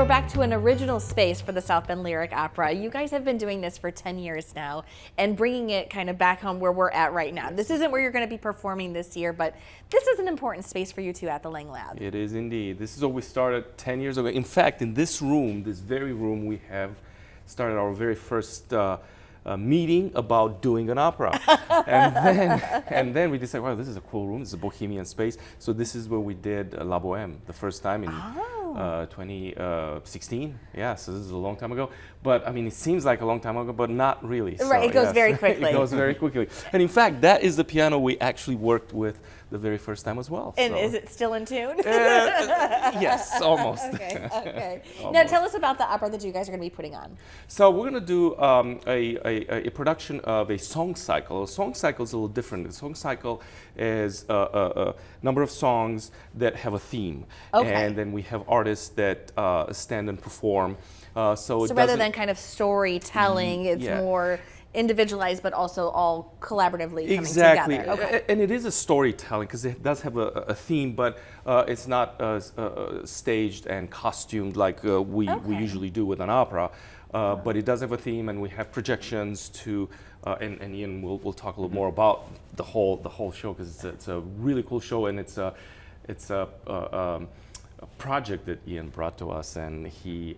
we're back to an original space for the South Bend Lyric Opera. You guys have been doing this for 10 years now and bringing it kind of back home where we're at right now. This isn't where you're going to be performing this year, but this is an important space for you two at the Lang Lab. It is indeed. This is what we started 10 years ago. In fact, in this room, this very room, we have started our very first meeting about doing an opera. and then we decided, wow, this is a cool room. This is a bohemian space. So this is where we did La Boheme the first time in 2016. Yeah, so this is a long time ago. But I mean, it seems like a long time ago, but not really. Right, so, it goes very quickly. It goes very quickly. And in fact, that is the piano we actually worked with the very first time as well. And so. is it still in tune? Yes, almost. Okay. Now Almost. tell us about the opera that you guys are going to be putting on. So we're going to do a production of a song cycle. A song cycle is a little different. A song cycle is a number of songs that have a theme. Okay. And then we have artists that stand and perform. So Rather than kind of storytelling, it's Yeah. more individualized, but also all collaboratively coming Exactly. together. Okay. And it is a storytelling because it does have a theme, but it's not staged and costumed like we usually do with an opera. But it does have a theme, and we have projections to, and Ian will talk a little more about the whole show because it's a really cool show, and it's a project that Ian brought to us, and he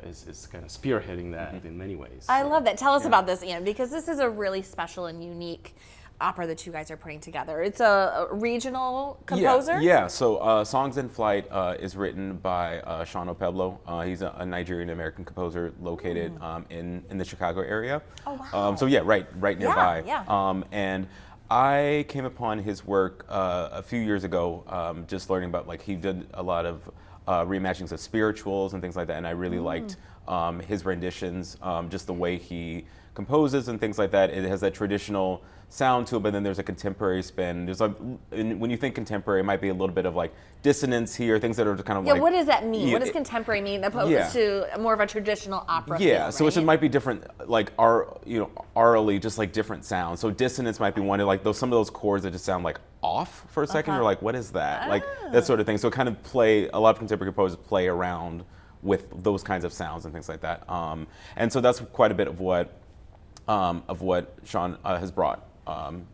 is kind of spearheading that in many ways. I love that. Tell us about this, Ian, because this is a really special and unique opera that you guys are putting together. It's a regional composer? Yeah. So Songs in Flight is written by Sean Opeblo. He's a Nigerian-American composer located in the Chicago area. Oh, wow. So yeah, right nearby. Yeah. And I came upon his work a few years ago, just learning about, like, he did a lot of reimaginings of spirituals and things like that, and I really liked his renditions, just the way he composes and things like that. It has that traditional sound to it, but then there's a contemporary spin. There's when you think contemporary, it might be a little bit of like dissonance here, things that are kind of Yeah, like. what does that mean? Yeah, What does contemporary mean opposed to more of a traditional opera Yeah, feel, so it right? just might be different, like aurally, just like different sounds. So dissonance might be one of like some of those chords that just sound like off for a second. You're like, what is that? Like that sort of thing. So kind of a lot of contemporary composers play around with those kinds of sounds and things like that. And so that's quite a bit of what Sean has brought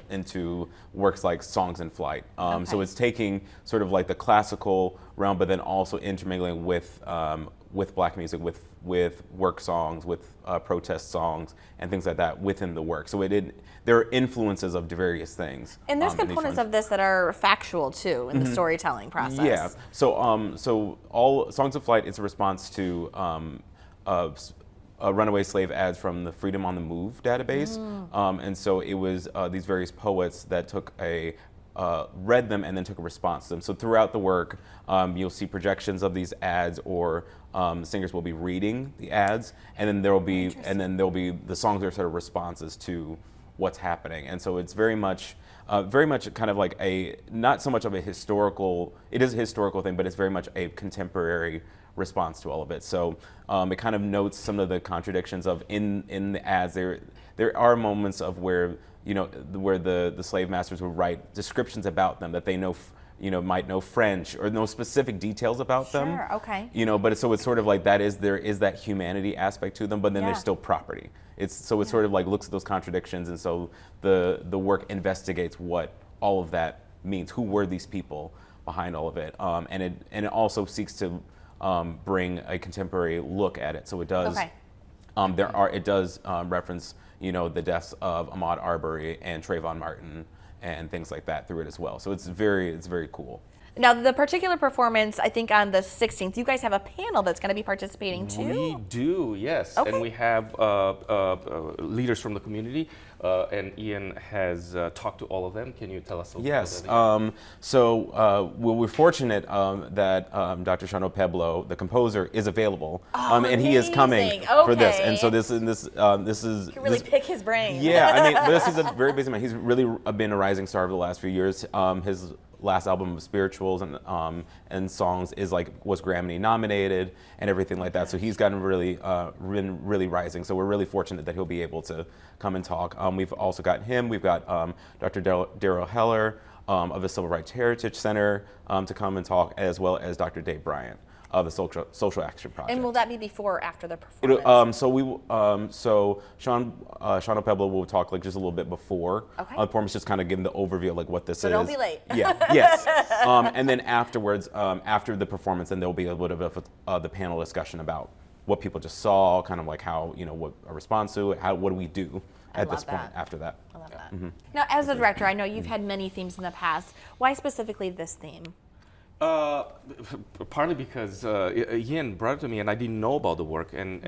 into works like Songs in Flight. So it's taking sort of like the classical realm, but then also intermingling with black music, with work songs, with protest songs, and things like that within the work. So there are influences of various things. And there's in each components one. of this that are factual too in the storytelling process. Yeah. So all Songs of Flight is a response to runaway slave ads from the Freedom on the Move database. And so it was these various poets that read them and then took a response to them. So throughout the work, you'll see projections of these ads, or singers will be reading the ads, and then there'll be the songs are sort of responses to what's happening. And so it's very much kind of like not so much of a historical. It is a historical thing, but it's very much a contemporary response to all of it. So it kind of notes some of the contradictions of in the ads. There are moments of where the slave masters would write descriptions about them that they might know French or know specific details about them. Sure, okay. But it's sort of like there is that humanity aspect to them, but then there's still property. It sort of like looks at those contradictions, and so the work investigates what all of that means. Who were these people behind all of it? And it also seeks to bring a contemporary look at it. So it does. Okay. It does reference the deaths of Ahmaud Arbery and Trayvon Martin and things like that through it as well. So it's very cool. Now, the particular performance, I think on the 16th, you guys have a panel that's going to be participating too? We do, yes. Okay. And we have leaders from the community, and Ian has talked to all of them. Can you tell us a little Yes. bit about So we're fortunate that Dr. Sean Opeblo, the composer, is available, and he is coming for this. Okay. And so this is You can really pick his brain. Yeah, I mean, this is a very busy man. He's really been a rising star over the last few years. His last album of spirituals and songs was Grammy nominated and everything like that. So he's gotten really rising. So we're really fortunate that he'll be able to come and talk. We've also got him. We've got Dr. Daryl Heller of the Civil Rights Heritage Center to come and talk, as well as Dr. Dave Bryant. the social action project. And will that be before or after the performance? So Sean O'Pebble will talk like just a little bit before Okay. the performance, just kind of giving the overview of like what this So is. don't be late. Yeah. Yes. And then afterwards, after the performance, then there'll be a little bit of the panel discussion about what people just saw, kind of like how what a response to it, what do we do at this love point that. after that. I love that. Now, as a director, I know you've had many themes in the past. Why specifically this theme? Partly because Ian brought it to me and I didn't know about the work, and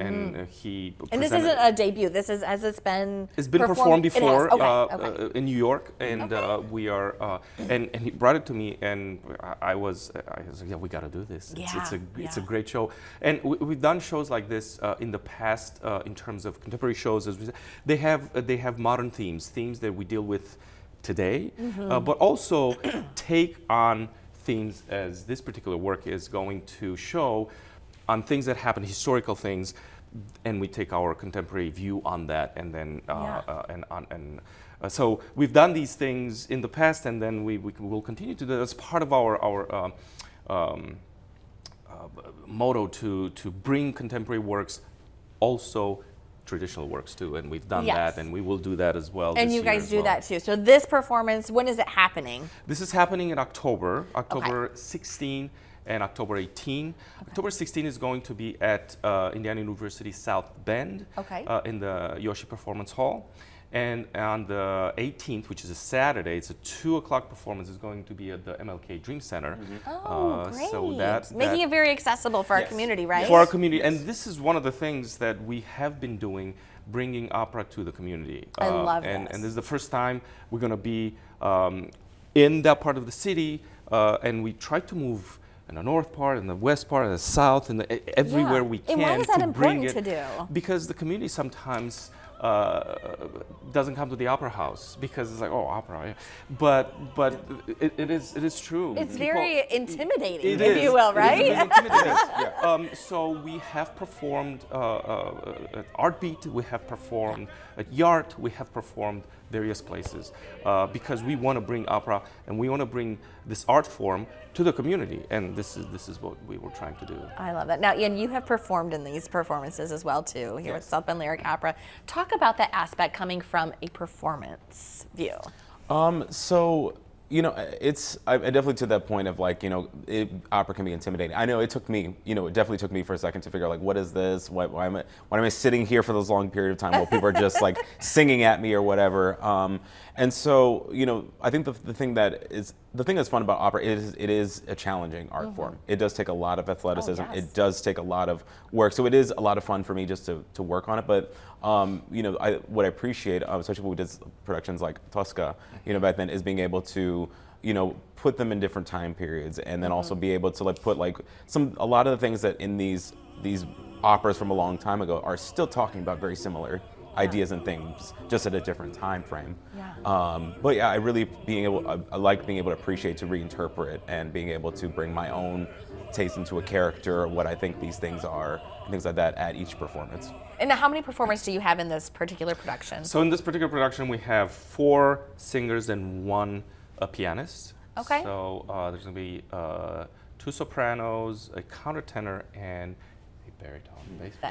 he And this presented- isn't a debut. This is has it's been It's been performed It has. before Okay. in New York, and we are and he brought it to me, and I was like, yeah, we got to do this. It's a great show, and we've done shows like this in the past in terms of contemporary shows. As we said, they have modern themes that we deal with today, but also take on themes as this particular work is going to show on things that happen, historical things, and we take our contemporary view on that, and then so we've done these things in the past, and then we will continue to do that as part of our motto to bring contemporary works, also traditional works too, and we've done Yes. that, and we will do that as well. And this you year guys as do well. that too. So this performance, when is it happening? This is happening in October 16 and October 18. October 16 is going to be at Indiana University South Bend in the Yoshi Performance Hall. And on the 18th, which is a Saturday, it's a 2 o'clock performance, is going to be at the MLK Dream Center. Oh, great. So Making it very accessible for our community, right? For our community. And this is one of the things that we have been doing, bringing opera to the community. I love and, this. And this is the first time we're going to be in that part of the city, and we try to move in the north part, and the west part, and the south, and everywhere we can. And why is that to bring important it, to do? Because the community sometimes doesn't come to the opera house because it's like, oh, opera, yeah. But it is true. It's People- very intimidating, It if is. you will, It is right? very intimidating. So we have performed at Art Beat, we have performed at Yard, we have performed various places because we want to bring opera and we want to bring this art form to the community, and this is what we were trying to do. I love that. Now, Ian, you have performed in these performances as well too here with South Bend Lyric Opera. Talk about that aspect coming from a performance view. So I definitely to that point of like opera can be intimidating. I know it took me it definitely took me for a second to figure out like what is this? Why am I sitting here for this long period of time while people are just like singing at me or whatever? And so I think the thing that's fun about opera is it is a challenging art form. It does take a lot of athleticism. yes. It does take a lot of work. So it is a lot of fun for me just to work on it. But what I appreciate, especially when we did productions like Tosca, back then, is being able to put them in different time periods, and then also be able to put a lot of the things that in these operas from a long time ago are still talking about very similar ideas and things, just at a different time frame. But yeah, I like being able to appreciate, to reinterpret, and being able to bring my own taste into a character, or what I think these things are, and things like that at each performance. And how many performers do you have in this particular production? So in this particular production, we have 4 singers and 1 pianist. Okay. So there's going to be 2 sopranos, a countertenor, and a baritone.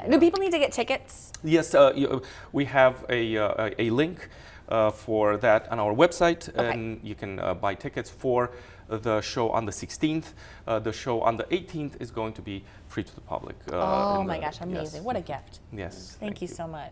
Do people need to get tickets? Yes, we have a link for that on our website, and you can buy tickets for the show on the 16th. The show on the 18th is going to be free to the public. Oh my gosh, amazing. Yes. What a gift. Yes. Thank you so much.